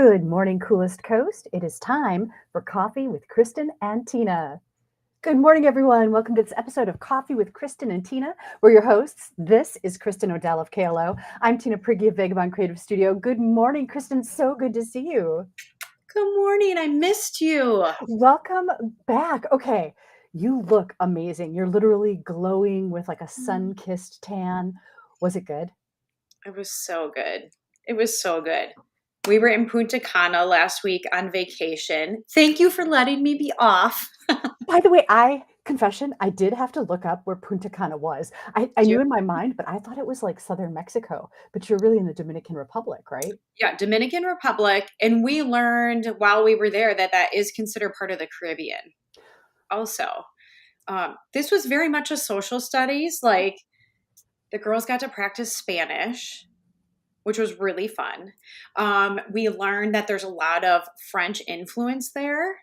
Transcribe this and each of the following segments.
Good morning, coolest coast. It is time for Coffee with Kristin and Tina. Good morning, everyone. Welcome to this episode of Coffee with Kristin and Tina. We're your hosts. This is Kristin Odell of KLO. I'm Tina Prigge of Vagabond Creative Studio. Good morning, Kristin. So good to see you. Good morning. I missed you. Welcome back. Okay, you look amazing. You're literally glowing with like a sun-kissed tan. Was it good? It was so good. It was so good. We were in Punta Cana last week on vacation. Thank you for letting me be off. By the way, confession, I did have to look up where Punta Cana was. I knew in my mind, but I thought it was like southern Mexico. But you're really in the Dominican Republic, right? Yeah, Dominican Republic. And we learned while we were there that that is considered part of the Caribbean also. This was very much a social studies. Like the girls got to practice Spanish, which was really fun. We learned that there's a lot of French influence there,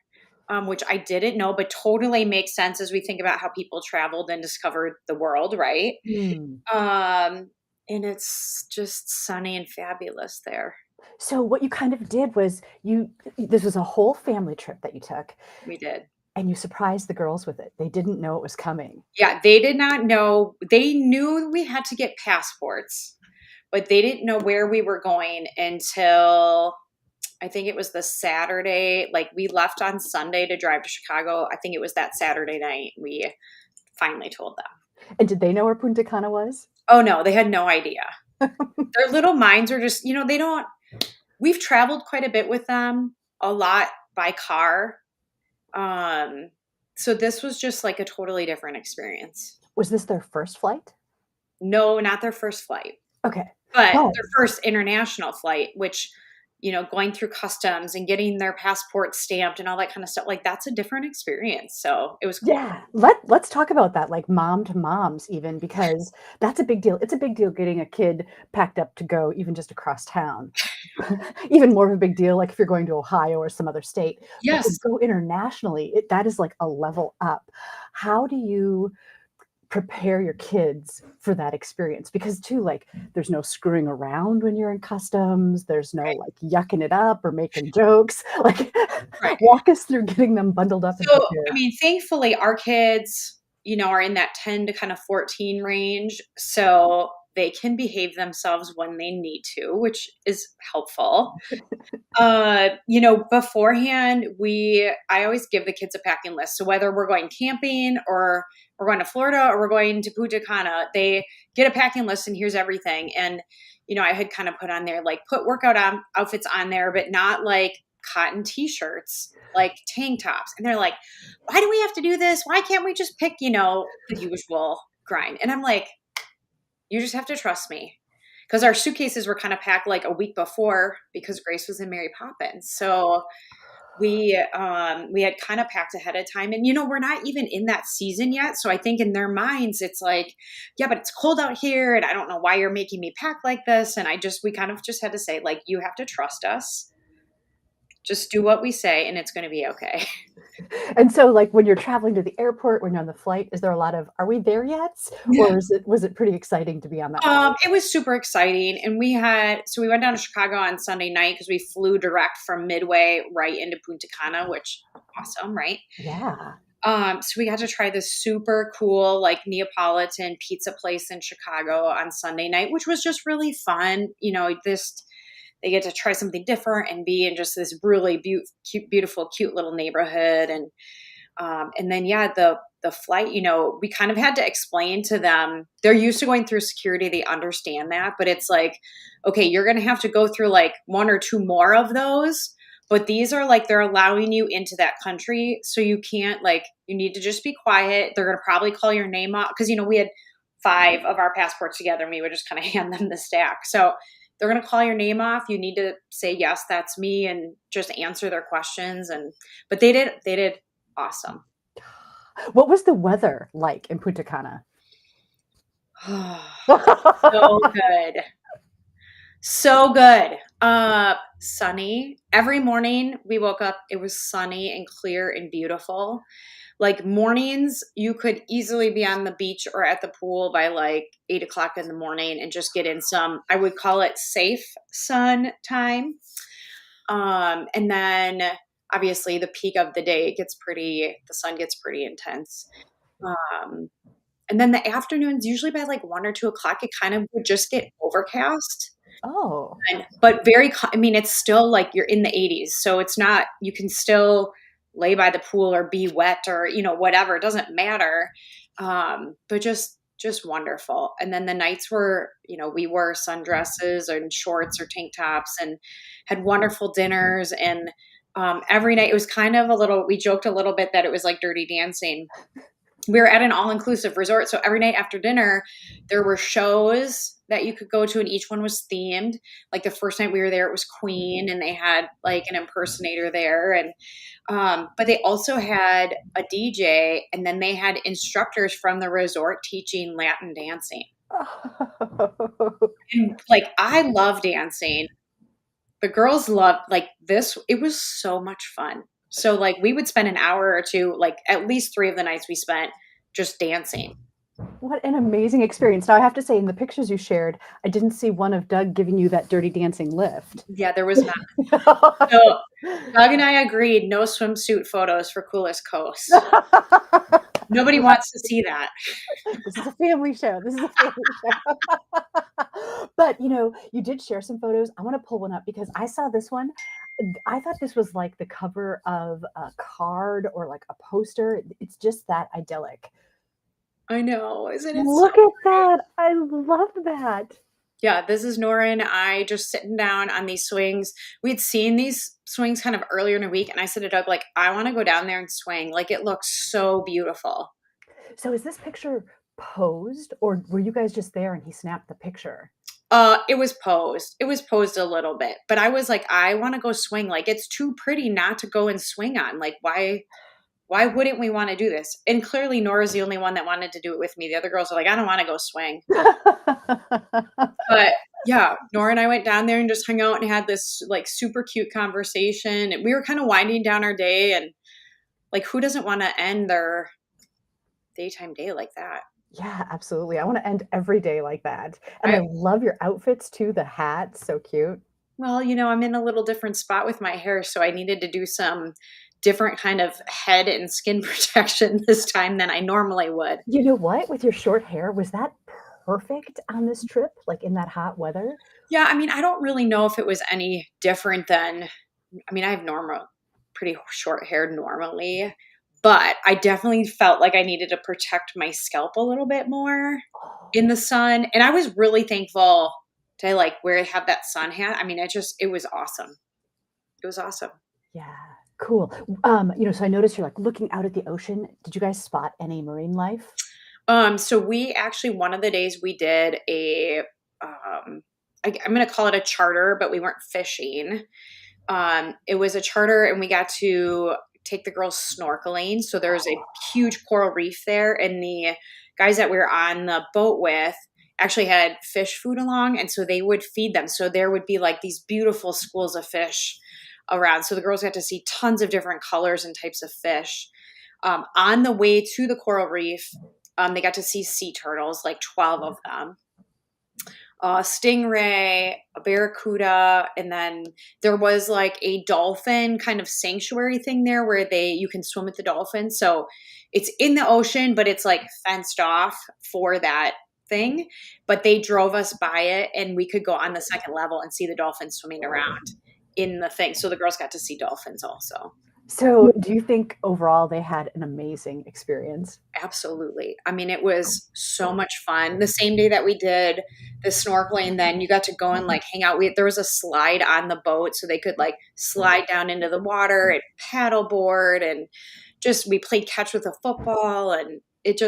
which I didn't know, but totally makes sense as we think about how people traveled and discovered the world, right? Hmm. And it's just sunny and fabulous there. So what you kind of did was this was a whole family trip that you took, We did. and you surprised the girls with it. They didn't know it was coming. Yeah, they did not know. They knew we had to get passports, but they didn't know where we were going until I think it was the Saturday. Like we left on Sunday to drive to Chicago. I think it was that Saturday night we finally told them. And did they know where Punta Cana was? Oh no, they had no idea. Their little minds are just, they don't, we've traveled quite a bit with them, a lot by car. So this was just like a totally different experience. Was this their first flight? No, not their first flight. Okay. But their first international flight, which, going through customs and getting their passport stamped and all that kind of stuff, like that's a different experience. So it was cool. Yeah, let's talk about that, like mom to moms even, because that's a big deal. It's a big deal getting a kid packed up to go even just across town. Even more of a big deal, like if you're going to Ohio or some other state. But to Yes. go internationally, that is like a level up. How do you prepare your kids for that experience? Because too, like there's no screwing around when you're in customs. There's no Right. like yucking it up or making jokes. Like Right. walk us through getting them bundled up and So, prepared. thankfully our kids, are in that 10 to kind of 14 range. So they can behave themselves when they need to, which is helpful. Beforehand, I always give the kids a packing list. So whether we're going camping or we're going to Florida or we're going to Punta Cana, they get a packing list and here's everything. And, I had kind of put on there, like put workout outfits on there, but not like cotton t-shirts, like tank tops. And they're like, why do we have to do this? Why can't we just pick, the usual grind? And I'm like, you just have to trust me. Because our suitcases were kind of packed like a week before because Grace was in Mary Poppins. So we had kind of packed ahead of time. And, we're not even in that season yet. So I think in their minds, it's like, yeah, but it's cold out here. And I don't know why you're making me pack like this. And we kind of just had to say, like, you have to trust us. Just do what we say and it's going to be okay. And so like when you're traveling to the airport, when you're on the flight, is there a lot of, are we there yet? Yeah. Or was it pretty exciting to be on that flight? It was super exciting. And we went down to Chicago on Sunday night because we flew direct from Midway right into Punta Cana, which awesome, right? Yeah. So we got to try this super cool, like Neapolitan pizza place in Chicago on Sunday night, which was just really fun. They get to try something different and be in just this really beautiful, cute little neighborhood. And then, yeah, the flight, we kind of had to explain to them, they're used to going through security. They understand that, but it's like, okay, you're going to have to go through like one or two more of those, but these are like, they're allowing you into that country. So you can't you need to just be quiet. They're going to probably call your name out. Cause we had 5 of our passports together and we would just kind of hand them the stack. So they're going to call your name off. You need to say, yes, that's me. And just answer their questions. But they did awesome. What was the weather like in Punta Cana? So good. So good. Sunny. Every morning we woke up, it was sunny and clear and beautiful. Like mornings, you could easily be on the beach or at the pool by like 8:00 in the morning and just get in some, I would call it safe sun time. And then obviously the peak of the day the sun gets pretty intense. Um, and then the afternoons, usually by like 1 or 2 o'clock, it kind of would just get overcast. Oh, But I mean, it's still like you're in the 80s. So it's not, you can still lay by the pool or be wet or, whatever. It doesn't matter. But just wonderful. And then the nights were, we wore sundresses and shorts or tank tops and had wonderful dinners. And every night it was kind of we joked a little bit that it was like Dirty Dancing. We were at an all-inclusive resort. So every night after dinner, there were shows that you could go to, and each one was themed. Like the first night we were there, it was Queen, and they had like an impersonator there. And but they also had a DJ, and then they had instructors from the resort teaching Latin dancing. And like, I love dancing. The girls loved like this. It was so much fun. So like we would spend an hour or two, like at least 3 of the nights we spent just dancing. what an amazing experience. Now, I have to say, in the pictures you shared, I didn't see one of Doug giving you that Dirty Dancing lift. Yeah, there was not. So Doug and I agreed, no swimsuit photos for Coolest Coast. Nobody wants to see that. This is a family show. This is a family show. But, you did share some photos. I want to pull one up because I saw this one. I thought this was like the cover of a card or like a poster. It's just that idyllic. I know, isn't it? Look at that. I love that. Yeah, this is Nora and I just sitting down on these swings. We had seen these swings kind of earlier in the week, and I said to Doug, like, I want to go down there and swing. Like, it looks so beautiful. So is this picture posed, or were you guys just there and he snapped the picture? It was posed. It was posed a little bit, but I was like, I want to go swing. Like, it's too pretty not to go and swing on. Like, why wouldn't we want to do this? And clearly Nora's the only one that wanted to do it with me. The other girls are like, I don't want to go swing. But yeah, Nora and I went down there and just hung out and had this like super cute conversation. And we were kind of winding down our day, and like, who doesn't want to end their daytime day like that? Yeah, absolutely. I want to end every day like that. And I love your outfits too. The hat, so cute. Well, I'm in a little different spot with my hair, so I needed to do some different kind of head and skin protection this time than I normally would. You know what? With your short hair, was that perfect on this trip, like in that hot weather? Yeah, I mean, I don't really know if it was any different than, I have pretty short hair normally, but I definitely felt like I needed to protect my scalp a little bit more in the sun. And I was really thankful to like have that sun hat. I mean, it was awesome. It was awesome. Yeah. Cool. So I noticed you're like looking out at the ocean. Did you guys spot any marine life? So we actually, one of the days we did I'm going to call it a charter, but we weren't fishing. It was a charter, and we got to take the girls snorkeling. So there's a huge coral reef there, and the guys that we were on the boat with actually had fish food along, and so they would feed them. So there would be like these beautiful schools of fish around. So the girls got to see tons of different colors and types of fish. On the way to the coral reef, they got to see sea turtles, like 12 of them. Stingray, a barracuda, and then there was like a dolphin kind of sanctuary thing there where you can swim with the dolphins. So it's in the ocean, but it's like fenced off for that thing. But they drove us by it, and we could go on the second level and see the dolphins swimming around in the thing. So the girls got to see dolphins also. So do you think overall they had an amazing experience? Absolutely. I mean, it was so much fun. The same day that we did the snorkeling, then you got to go and like hang out. There was a slide on the boat, so they could like slide down into the water and paddleboard, and we played catch with a football, and it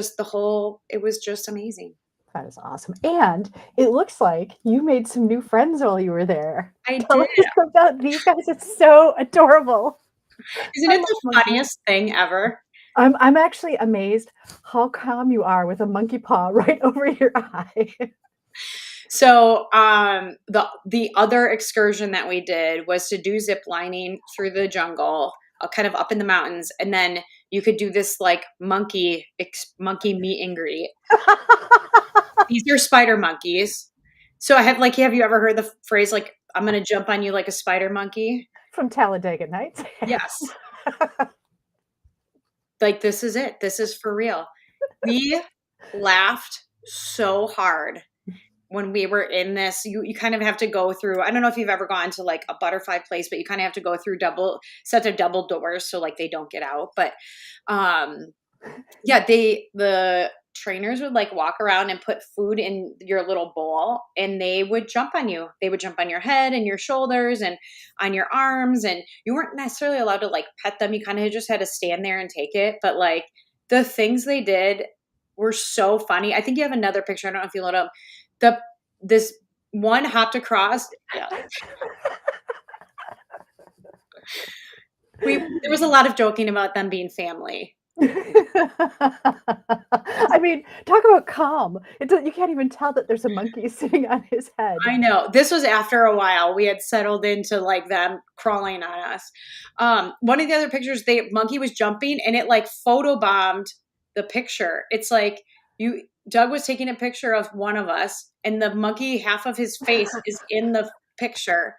was just amazing. That is awesome. And it looks like you made some new friends while you were there. Tell us about these guys. It's so adorable. Isn't it the funniest thing ever? I'm actually amazed how calm you are with a monkey paw right over your eye. So the other excursion that we did was to do zip lining through the jungle, kind of up in the mountains, and then you could do this like monkey meet and greet. These are spider monkeys. So have you ever heard the phrase like, I'm going to jump on you like a spider monkey? from Talladega Nights. Yes. Like, this is it. This is for real. We laughed so hard when we were in this. You kind of have to go through, I don't know if you've ever gone to like a butterfly place, but you kind of have to go through sets of double doors so like they don't get out. But yeah, the trainers would like walk around and put food in your little bowl, and they would jump on you. They would jump on your head and your shoulders and on your arms, and you weren't necessarily allowed to like pet them. You kind of just had to stand there and take it. But like the things they did were so funny. I think you have another picture. I don't know if you load up this one hopped across. Yeah. There was a lot of joking about them being family. I mean, talk about calm. You can't even tell that there's a monkey sitting on his head. I know. This was after a while. We had settled into like them crawling on us. One of the other pictures, monkey was jumping and it like photobombed the picture. It's like Doug was taking a picture of one of us and the monkey, half of his face is in the picture.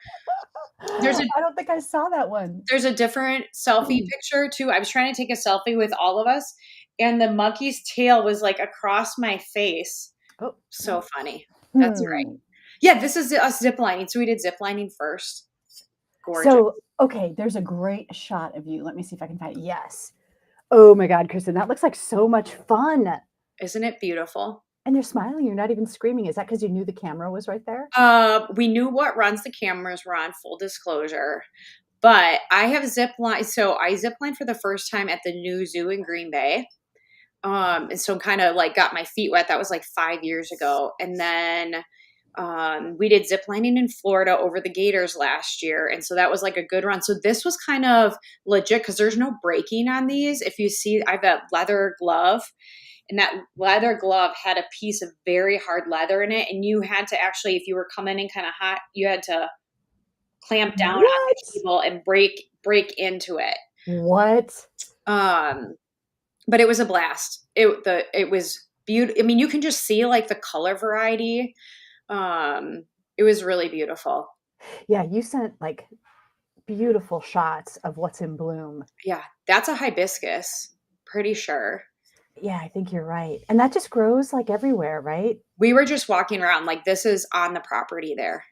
I don't think I saw that one. There's a different selfie picture too. I was trying to take a selfie with all of us and the monkey's tail was like across my face. Oh, so funny. That's right. Yeah, this is us ziplining. So we did ziplining first. Gorgeous. So, okay, there's a great shot of you. Let me see if I can find it. Yes. Oh my God, Kristin, that looks like so much fun. Isn't it beautiful? And you're smiling. You're not even screaming. Is that because you knew the camera was right there? We knew what runs the cameras were on, full disclosure. But I have ziplined. So I ziplined for the first time at the new zoo in Green Bay. And so kind of like got my feet wet. That was like 5 years ago. And then we did ziplining in Florida over the Gators last year. And so that was like a good run. So this was kind of legit because there's no braking on these. If you see, I have a leather glove. And that leather glove had a piece of very hard leather in it. And you had to actually, if you were coming in kind of hot, you had to clamp down on the table and break into it. What? But it was a blast. It was beautiful. I mean, you can just see like the color variety. It was really beautiful. Yeah, you sent like beautiful shots of what's in bloom. Yeah, that's a hibiscus, pretty sure. Yeah, I think you're right. And that just grows like everywhere, right? We were just walking around like this is on the property there.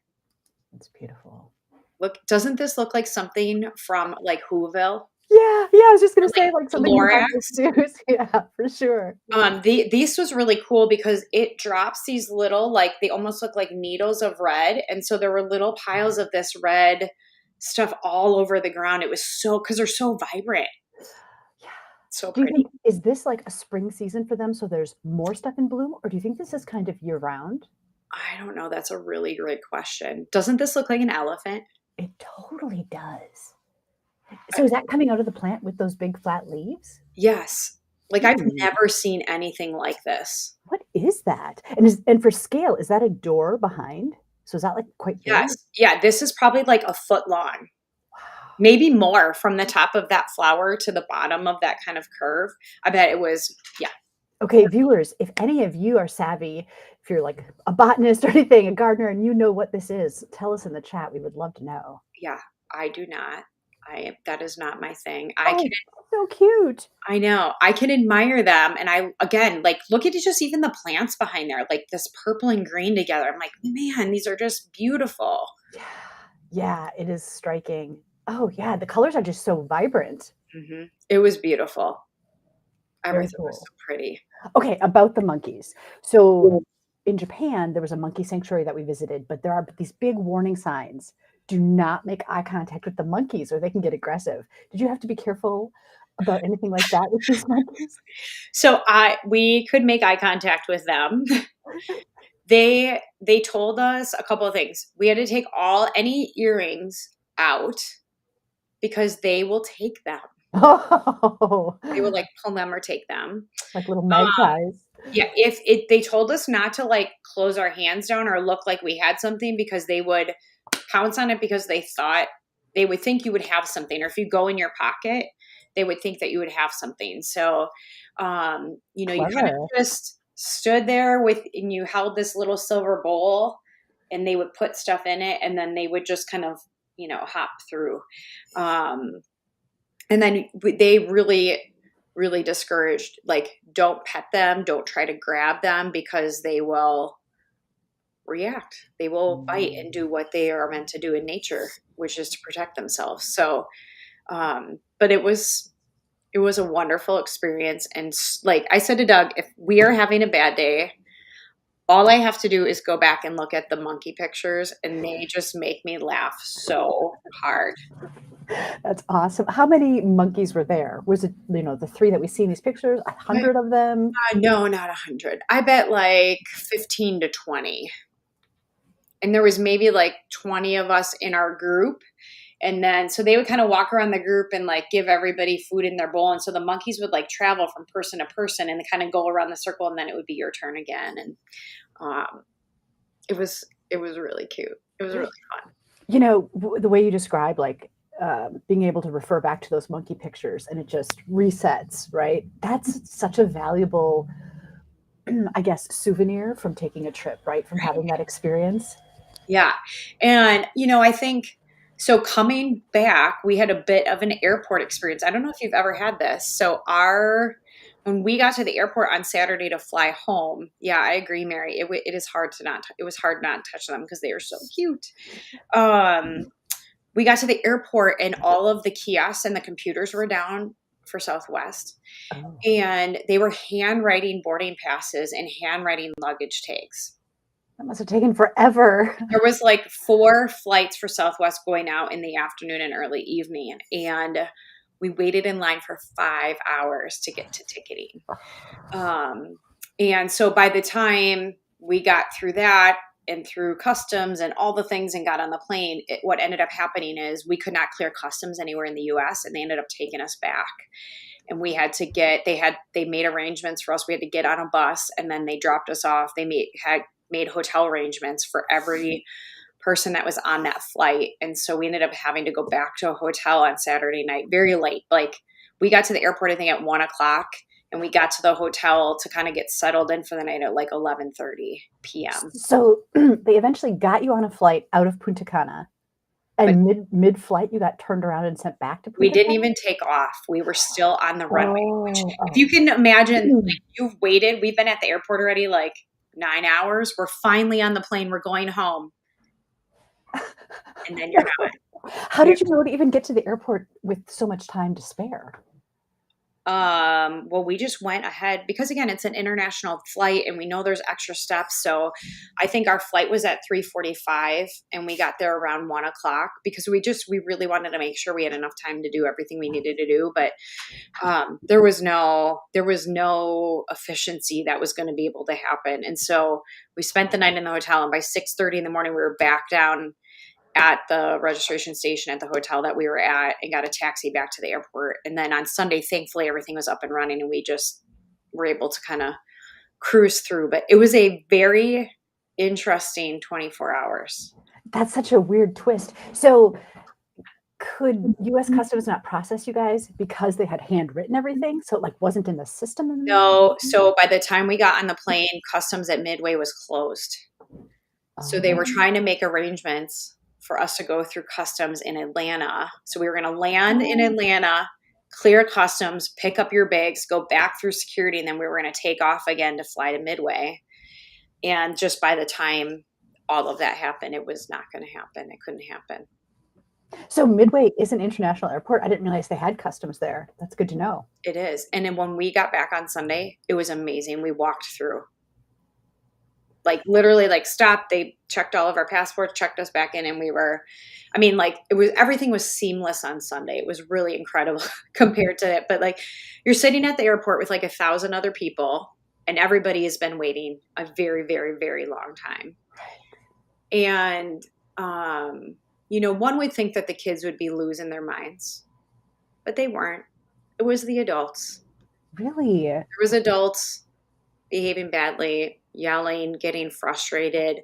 It's beautiful. Look, doesn't this look like something from like Whoville? Yeah, I was just gonna say like something. Yeah, for sure. This was really cool because it drops these little like they almost look like needles of red, and so there were little piles of this red stuff all over the ground. It was so because they're so vibrant. So pretty. Do you think, is this like a spring season for them? So there's more stuff in bloom, or do you think this is kind of year round? I don't know. That's a really great question. Doesn't this look like an elephant? It totally does. So is that coming out of the plant with those big flat leaves? Yes. Like I've never seen anything like this. What is that? And for scale, is that a door behind? So is that like quite big? Yes. Yeah. This is probably like a foot long. Maybe more from the top of that flower to the bottom of that kind of curve. I bet it was, yeah. Okay, viewers, if any of you are savvy, if you're like a botanist or anything, a gardener, and you know what this is, tell us in the chat. We would love to know. Yeah, I do not. That is not my thing. So cute. I know. I can admire them. And again, like, look at just even the plants behind there, like this purple and green together. I'm like, man, these are just beautiful. Yeah, it is striking. Oh, yeah. The colors are just so vibrant. Mm-hmm. It was beautiful. Everything was so pretty. Okay, about the monkeys. So in Japan, there was a monkey sanctuary that we visited, but there are these big warning signs. Do not make eye contact with the monkeys or they can get aggressive. Did you have to be careful about anything like that with these monkeys? So we could make eye contact with them. They told us a couple of things. We had to take any earrings out because they will take them. Oh. They will like pull them or take them. Like little magpies. Yeah. They told us not to like close our hands down or look like we had something because they would pounce on it because they would think you would have something. Or if you go in your pocket, they would think that you would have something. So, you kind of just stood there and you held this little silver bowl and they would put stuff in it and then they would just kind of hop through. And then they really, really discouraged, like, don't pet them, don't try to grab them because they will react. They will bite and do what they are meant to do in nature, which is to protect themselves. So, but it was a wonderful experience. And like I said to Doug, if we are having a bad day, all I have to do is go back and look at the monkey pictures, and they just make me laugh so hard. That's awesome. How many monkeys were there? Was it, the three that we see in these pictures, 100 of them? No, not 100. I bet like 15 to 20. And there was maybe like 20 of us in our group. And then, so they would kind of walk around the group and like give everybody food in their bowl. And so the monkeys would like travel from person to person and kind of go around the circle, and then it would be your turn again. And it was really cute. It was really fun. The way you describe, like, being able to refer back to those monkey pictures and it just resets, right? That's such a valuable, I guess, souvenir from taking a trip, right? From having that experience. Yeah. And, I think, so coming back, we had a bit of an airport experience. I don't know if you've ever had this. So when we got to the airport on Saturday to fly home, yeah, I agree, Mary. It is hard it was hard not to touch them because they are so cute. We got to the airport and all of the kiosks and the computers were down for Southwest. Oh. And they were handwriting boarding passes and handwriting luggage tags. That must have taken forever. There was like 4 flights for Southwest going out in the afternoon and early evening. And we waited in line for 5 hours to get to ticketing. And so by the time we got through that and through customs and all the things and got on the plane, what ended up happening is we could not clear customs anywhere in the US, and they ended up taking us back. And we had to they made arrangements for us. We had to get on a bus, and then they dropped us off. They made hotel arrangements for every person that was on that flight. And so we ended up having to go back to a hotel on Saturday night, very late. Like, we got to the airport, I think, at 1:00, and we got to the hotel to kind of get settled in for the night at like 11:30 p.m. So they eventually got you on a flight out of Punta Cana. And mid-flight, you got turned around and sent back to Punta We didn't Cana? even take off. We were still on the runway, which, if you can imagine, like, you've waited. We've been at the airport already like 9 hours. We're finally on the plane. We're going home. And then you're not. How did you know to even get to the airport with so much time to spare? Well, we just went ahead because, again, it's an international flight and we know there's extra steps. So I think our flight was at 3:45 and we got there around 1:00 because we really wanted to make sure we had enough time to do everything we needed to do. But there was no efficiency that was going to be able to happen. And so we spent the night in the hotel, and by 6:30 in the morning, we were back down at the registration station at the hotel that we were at and got a taxi back to the airport. And then on Sunday, thankfully, everything was up and running and we just were able to kind of cruise through. But it was a very interesting 24 hours. That's such a weird twist. So could U.S. Customs not process you guys because they had handwritten everything? So it like wasn't in the system? No. So by the time we got on the plane, Customs at Midway was closed. So they were trying to make arrangements for us to go through customs in Atlanta. So we were going to land in Atlanta, clear customs, pick up your bags, go back through security, and then we were going to take off again to fly to Midway. And just by the time all of that happened, it was not going to happen. It couldn't happen. So Midway is an international airport. I didn't realize they had customs there. That's good to know. It is. And then when we got back on Sunday, it was amazing. We walked through. Like, literally, like, stopped. They checked all of our passports, checked us back in, and everything was seamless on Sunday. It was really incredible compared to it. But like, you're sitting at the airport with like 1,000 other people, and everybody has been waiting a very, very, very long time. And, one would think that the kids would be losing their minds, but they weren't. It was the adults. Really? There was adults behaving badly, yelling, getting frustrated.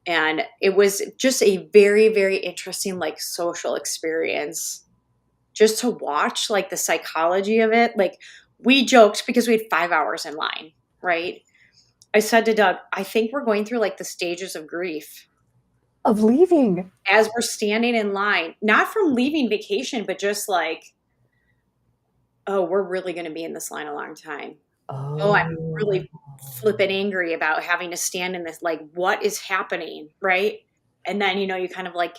And it was just a very, very interesting, like, social experience just to watch, like, the psychology of it. Like, we joked because we had 5 hours in line, right? I said to Doug, I think we're going through like the stages of grief. Of leaving. as we're standing in line, not from leaving vacation, but just like, oh, we're really going to be in this line a long time. Oh, I'm Oh. really flippin' angry about having to stand in this, like, what is happening, right? And then, you kind of like,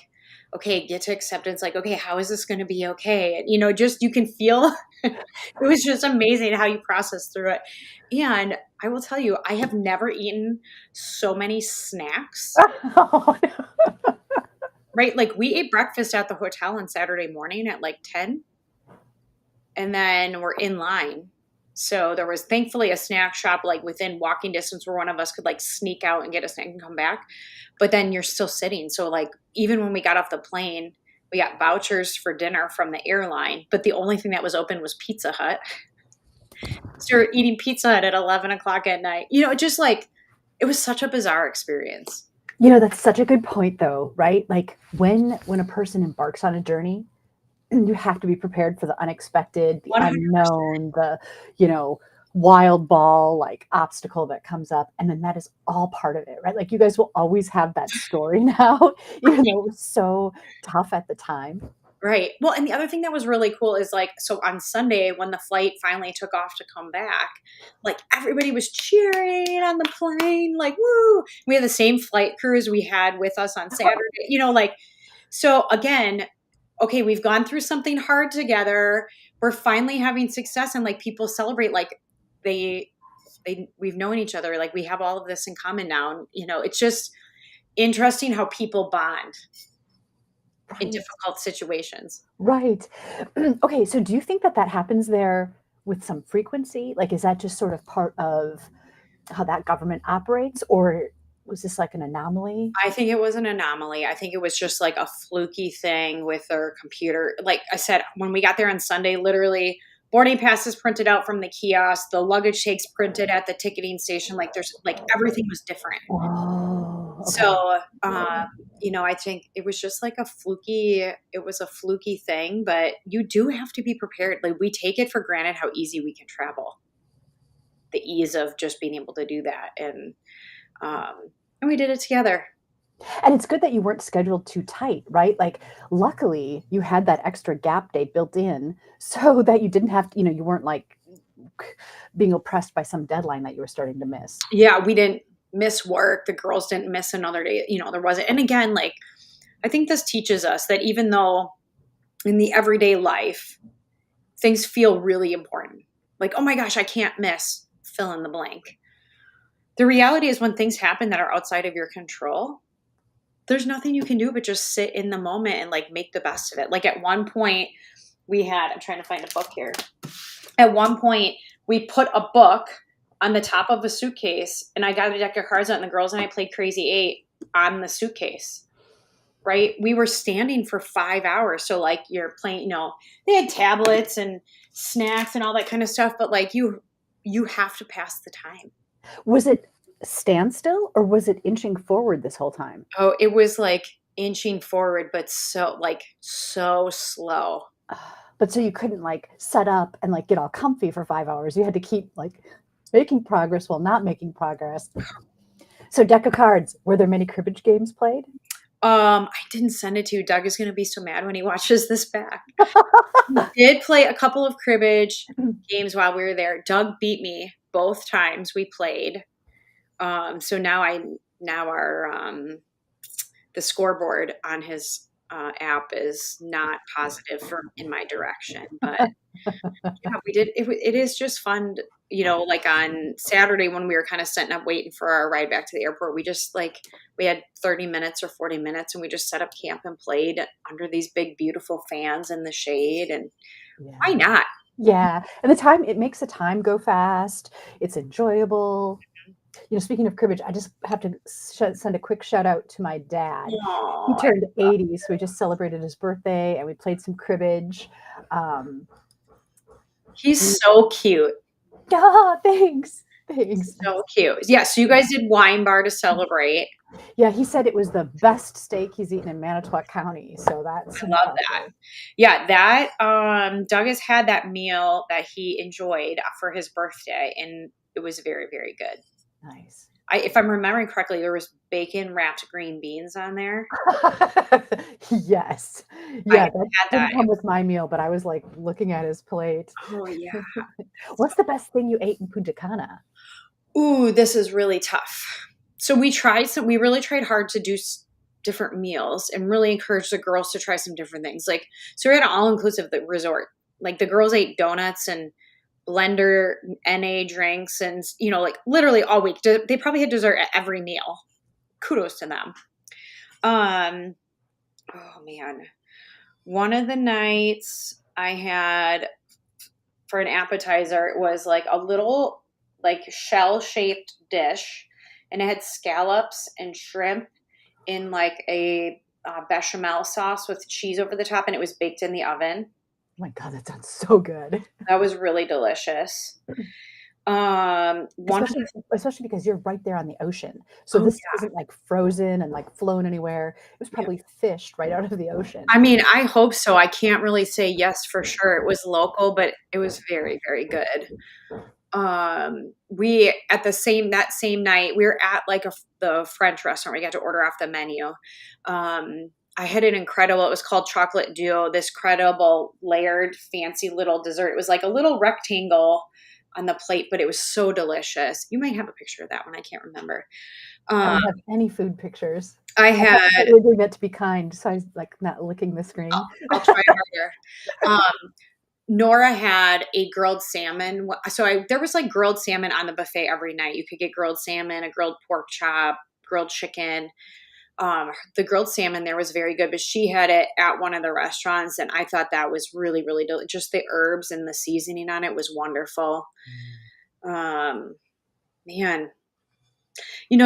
okay, get to acceptance, like, okay, how is this gonna be okay? And, just you can feel it was just amazing how you process through it. And I will tell you, I have never eaten so many snacks, Oh, no. right? Like, we ate breakfast at the hotel on Saturday morning at, like, 10, and then we're in line. So there was thankfully a snack shop like within walking distance where one of us could like sneak out and get a snack and come back. But then you're still sitting. So like even when we got off the plane, we got vouchers for dinner from the airline, but the only thing that was open was Pizza Hut. So you're eating Pizza Hut at 11 o'clock at night. Just like it was such a bizarre experience. That's such a good point though, right? Like when a person embarks on a journey, you have to be prepared for the unexpected, the 100%. unknown, the, you know, wild ball like obstacle that comes up. And then that is all part of it, right? Like you guys will always have that story now, even though it was so tough at the time. Right. Well, and the other thing that was really cool is like, so on Sunday when the flight finally took off to come back, like everybody was cheering on the plane, like, woo. We had the same flight crew as we had with us on Saturday, like, so again, okay, we've gone through something hard together. We're finally having success and like people celebrate like we've known each other. Like we have all of this in common now. It's just interesting how people bond in Right. difficult situations. Right. Okay, so do you think that that happens there with some frequency? Like, is that just sort of part of how that government operates, or was this like an anomaly? I think it was an anomaly. I think it was just like a fluky thing with their computer. Like I said, when we got there on Sunday, literally boarding passes printed out from the kiosk, the luggage takes printed at the ticketing station. Like there's like everything was different. Oh, okay. So, I think it was just like it was a fluky thing, but you do have to be prepared. Like we take it for granted how easy we can travel, the ease of just being able to do that. And we did it together. And it's good that you weren't scheduled too tight, right? Like, luckily, you had that extra gap day built in so that you didn't have to, you weren't like being oppressed by some deadline that you were starting to miss. Yeah, we didn't miss work. The girls didn't miss another day. There wasn't. And again, like, I think this teaches us that even though in the everyday life, things feel really important, like, oh my gosh, I can't miss fill in the blank. The reality is when things happen that are outside of your control, there's nothing you can do but just sit in the moment and like make the best of it. Like at one point I'm trying to find a book here. At one point we put a book on the top of a suitcase and I got a deck of cards out and the girls and I played Crazy 8 on the suitcase. Right. We were standing for 5 hours. So like you're playing, they had tablets and snacks and all that kind of stuff, but like you have to pass the time. Was it standstill or was it inching forward this whole time? Oh, it was like inching forward, but so slow. But so you couldn't like set up and like get all comfy for 5 hours. You had to keep like making progress while not making progress. So deck of cards, were there many cribbage games played? I didn't send it to you. Doug is going to be so mad when he watches this back. We did play a couple of cribbage games while we were there. Doug beat me both times we played. So now the scoreboard on his app is not positive in my direction, but yeah, we did. It is just fun, like on Saturday when we were kind of setting up waiting for our ride back to the airport, we had 30 minutes or 40 minutes and we just set up camp and played under these big, beautiful fans in the shade. And why not? Yeah. And it makes the time go fast. It's enjoyable. Speaking of cribbage, I just have to send a quick shout out to my dad. He Aww, turned 80, so we just celebrated his birthday and we played some cribbage. he's so cute. Thanks. So cute. Yeah, so you guys did wine bar to celebrate. Yeah, he said it was the best steak he's eaten in Manitowoc County. So that's I love that. Yeah, Doug has had that meal that he enjoyed for his birthday, and it was very, very good. Nice. if I'm remembering correctly, there was bacon wrapped green beans on there. Yes. I Yeah, had that that. didn't come with my meal, but I was, like, looking at his plate. Oh yeah. What's the best thing you ate in Punta Cana? Ooh, this is really tough. So we really tried hard to do different meals and really encourage the girls to try some different things. Like, so we had an all-inclusive resort. Like the girls ate donuts and blender NA drinks and, like literally all week. They probably had dessert at every meal. Kudos to them. Oh man. One of the nights I had for an appetizer, it was like a little like shell-shaped dish, and it had scallops and shrimp in like a bechamel sauce with cheese over the top, and it was baked in the oven. Oh my god, that sounds so good. That was really delicious. One of Especially the especially because you're right there on the ocean. So oh this isn't, like, frozen and, like, flown anywhere. It was yeah. probably fished right out of the ocean. I mean, I hope so. I can't really say yes for sure. It was local, but it was very, very good. We at that same night we were at like the French restaurant. We got to order off the menu. I had an incredible, it was called Chocolate Duo, this credible layered fancy little dessert. It was like a little rectangle on the plate, but it was so delicious. You might have a picture of that one. I can't remember. I um, don't have any food pictures. I I thought had you were doing that to be kind, so I was, like, not licking the I'll, screen. I'll try harder. Nora had a grilled salmon. So there was like grilled salmon on the buffet every night. You could get grilled salmon, a grilled pork chop, grilled chicken. The grilled salmon there was very good, but she had it at one of the restaurants, and I thought that was really, really delicious. Just the herbs and the seasoning on it was wonderful. Um, Man,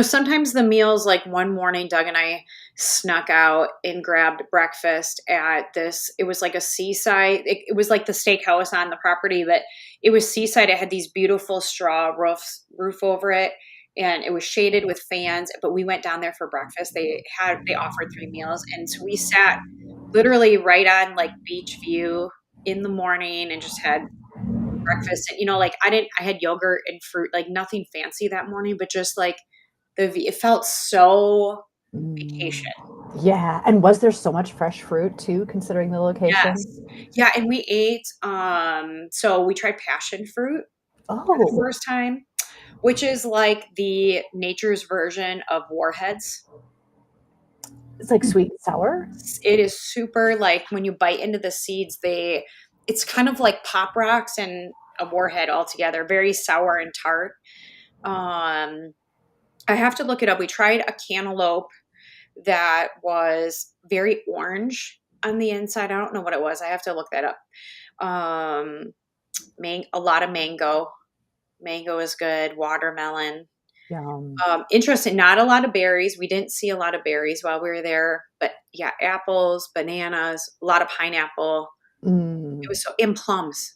sometimes the meals, like one morning, Doug and I snuck out and grabbed breakfast at this. It was like a seaside. It was like the steakhouse on the property, but it was seaside. It had these beautiful straw roof over it, and it was shaded with fans. But we went down there for breakfast. They offered 3 meals, and so we sat literally right on like beach view in the morning and just had breakfast. And like I had yogurt and fruit, like nothing fancy that morning, but just like it felt so Mm. vacation. Yeah, and was there so much fresh fruit too, considering the location? Yes. Yeah, and we ate, so we tried passion fruit for the Oh, first time, which is like the nature's version of warheads. it's like sweet and sour? It is super, like when you bite into the seeds, it's kind of like Pop Rocks and a warhead all together, very sour and tart. Um, I have to look it up. We tried a cantaloupe that was very orange on the inside. I don't know what it was. I have to look that up. Um, a lot of mango. Mango is good. Watermelon. Yum. Interesting. Not a lot of berries. We didn't see a lot of berries while we were there, but yeah, apples, bananas, a lot of pineapple. It Mm. was and plums.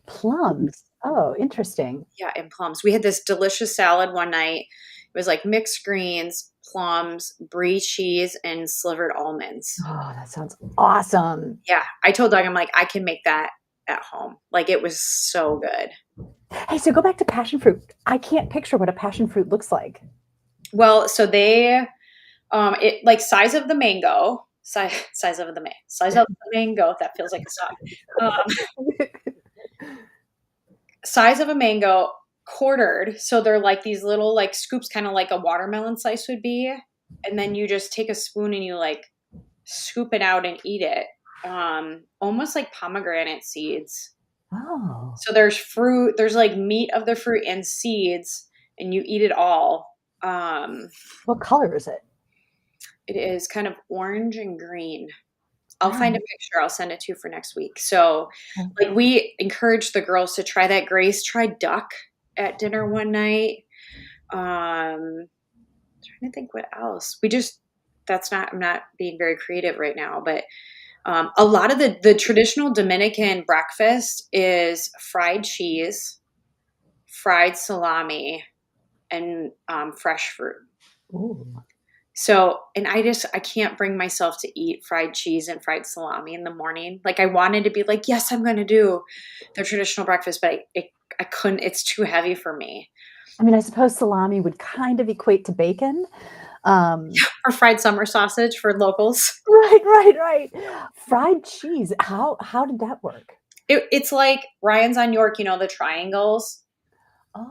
Plums. Oh, interesting. Yeah, and plums. We had this delicious salad one night. It was like mixed greens, plums, brie cheese, and slivered almonds. Oh, that sounds awesome. Yeah, I told Doug, I'm like, I can make that at home. Like it was so good. Hey, so go back to passion fruit. I can't picture what a passion fruit looks like. Well, so it like size of the mango. That feels like a song. Size of a mango, quartered. So they're like these little like scoops, kind of like a watermelon slice would be. And then you just take a spoon and you like scoop it out and eat it. Almost like pomegranate seeds. Oh, So there's fruit, there's like meat of the fruit and seeds, and you eat it all. what color is it? It is kind of orange and green. I'll find a Oh, picture. I'll send it to you for next week. So, okay. like, we encouraged the girls to try that. Grace tried duck at dinner one night. Trying to think what else. I'm not being very creative right now, but a lot of the traditional Dominican breakfast is fried cheese, fried salami, and fresh fruit. Ooh. So, and I can't bring myself to eat fried cheese and fried salami in the morning. Like I wanted to be like, yes, I'm going to do the traditional breakfast, but I couldn't. It's too heavy for me. I mean, I suppose salami would kind of equate to bacon. Or fried summer sausage for locals. Right. Fried cheese, how did that work? It's like Ryan's on York, the triangles.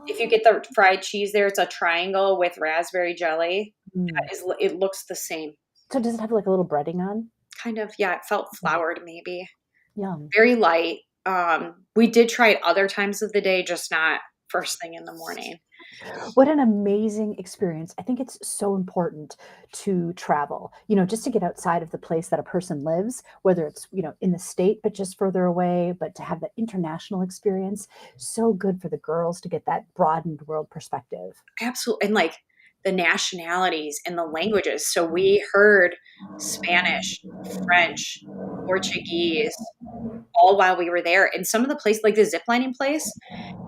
If you Oh, get the fried cheese there, it's a triangle with raspberry jelly. mm. It looks the same. So does it have, like, a little breading on? Kind of, yeah, it felt Mm, floured maybe. yum. Very light. We did try it other times of the day, just not first thing in the morning. What an amazing experience. I think it's so important to travel, just to get outside of the place that a person lives, whether it's, in the state, but just further away, but to have that international experience. So good for the girls to get that broadened world perspective. Absolutely. And like the nationalities and the languages. So we heard Spanish, French, Portuguese all while we were there. And some of the place, like the ziplining place,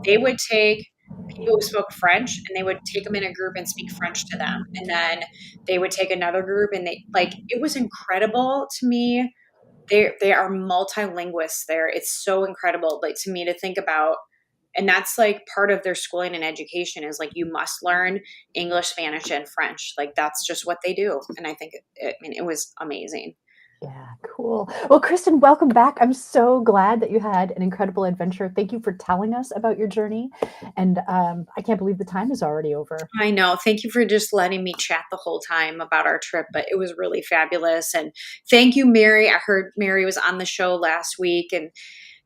they would take people who spoke French and they would take them in a group and speak French to them. And then they would take another group and it was incredible to me. They are multilinguists there. It's so incredible, like to me to think about. And that's like part of their schooling and education is like you must learn English, Spanish, and French. Like that's just what they do. And I think it was amazing. Yeah, cool. Well, Kristen, welcome back. I'm so glad that you had an incredible adventure. Thank you for telling us about your journey. And I can't believe the time is already over. I know. Thank you for just letting me chat the whole time about our trip, but it was really fabulous. And thank you, Mary. I heard Mary was on the show last week and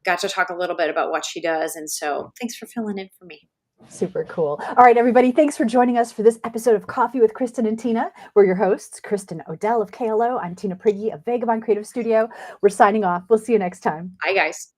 got to talk a little bit about what she does. And so thanks for filling in for me. Super cool. All right, everybody, thanks for joining us for this episode of Coffee with Kristin and Tina. We're your hosts, Kristin Odell of KLO. I'm Tina Prigge of Vagabond Creative Studio. We're signing off. We'll see you next time. Bye, guys.